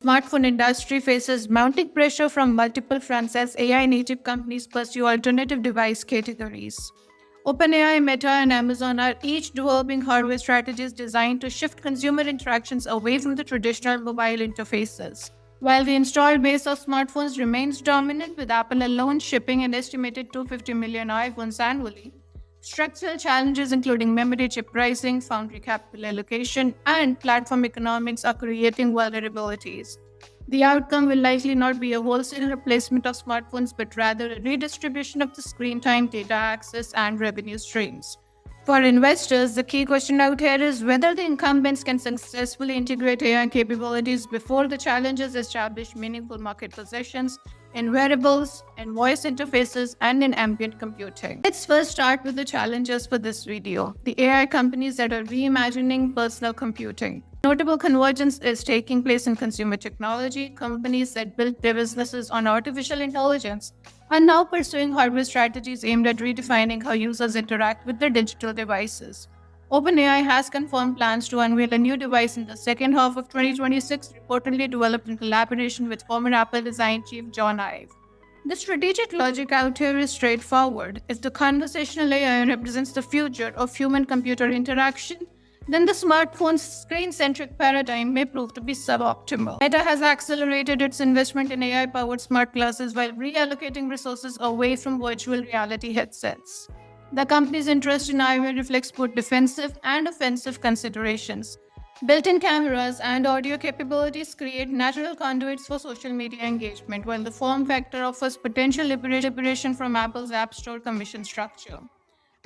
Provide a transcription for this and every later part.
Smartphone industry faces mounting pressure from multiple fronts as AI native companies pursue alternative device categories. OpenAI, Meta, and Amazon are each developing hardware strategies designed to shift consumer interactions away from the traditional mobile interfaces. While the installed base of smartphones remains dominant, with Apple alone shipping an estimated 250 million iPhones annually, structural challenges including memory chip pricing, foundry capital allocation, and platform economics are creating vulnerabilities. The outcome will likely not be a wholesale replacement of smartphones, but rather a redistribution of the screen time, data access, and revenue streams. For investors, the key question out here is whether the incumbents can successfully integrate AI capabilities before the challengers establish meaningful market positions in wearables, in voice interfaces, and in ambient computing. Let's first start with the challenges for this video, the AI companies that are reimagining personal computing. Notable convergence is taking place in consumer technology. Companies that built their businesses on artificial intelligence are now pursuing hardware strategies aimed at redefining how users interact with their digital devices. OpenAI has confirmed plans to unveil a new device in the second half of 2026, reportedly developed in collaboration with former Apple design chief John Ive. The strategic logic out here is straightforward. If the conversational AI represents the future of human-computer interaction, then the smartphone's screen-centric paradigm may prove to be suboptimal. Meta has accelerated its investment in AI-powered smart glasses while reallocating resources away from virtual reality headsets. The company's interest in eyewear reflects both defensive and offensive considerations. Built-in cameras and audio capabilities create natural conduits for social media engagement, while the form factor offers potential liberation from Apple's App Store commission structure.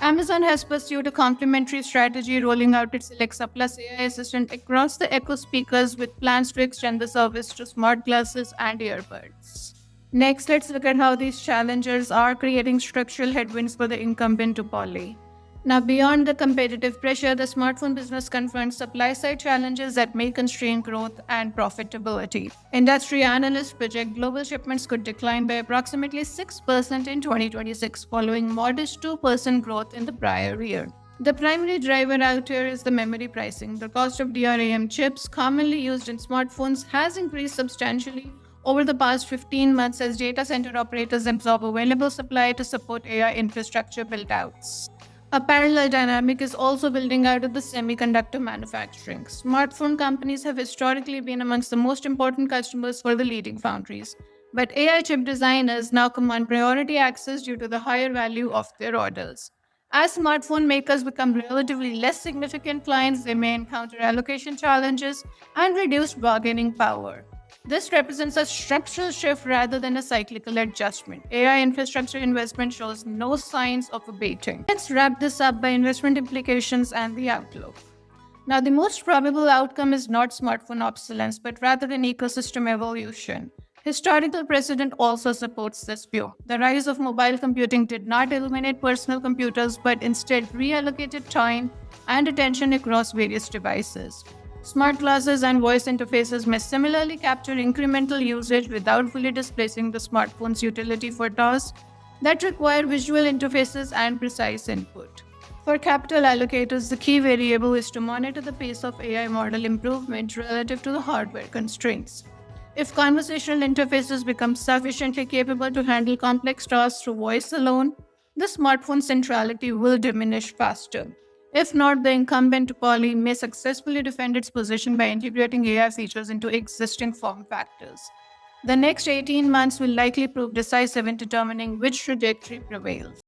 Amazon has pursued a complementary strategy, rolling out its Alexa Plus AI assistant across the Echo speakers with plans to extend the service to smart glasses and earbuds. Next, let's look at how these challengers are creating structural headwinds for the incumbent duopoly. Now, beyond the competitive pressure, the smartphone business confronts supply-side challenges that may constrain growth and profitability. Industry analysts project global shipments could decline by approximately 6% in 2026, following modest 2% growth in the prior year. The primary driver out here is the memory pricing. The cost of DRAM chips, commonly used in smartphones, has increased substantially over the past 15 months as data center operators absorb available supply to support AI infrastructure build-outs. A parallel dynamic is also building out of the semiconductor manufacturing. Smartphone companies have historically been amongst the most important customers for the leading foundries, but AI chip designers now command priority access due to the higher value of their orders. As smartphone makers become relatively less significant clients, they may encounter allocation challenges and reduced bargaining power. This represents a structural shift rather than a cyclical adjustment. AI infrastructure investment shows no signs of abating. Let's wrap this up by investment implications and the outlook. Now, the most probable outcome is not smartphone obsolescence, but rather an ecosystem evolution. Historical precedent also supports this view. The rise of mobile computing did not eliminate personal computers, but instead reallocated time and attention across various devices. Smart glasses and voice interfaces may similarly capture incremental usage without fully displacing the smartphone's utility for tasks that require visual interfaces and precise input. For capital allocators, the key variable is to monitor the pace of AI model improvement relative to the hardware constraints. If conversational interfaces become sufficiently capable to handle complex tasks through voice alone, the smartphone centrality will diminish faster. If not, the incumbent duopoly may successfully defend its position by integrating AI features into existing form factors. The next 18 months will likely prove decisive in determining which trajectory prevails.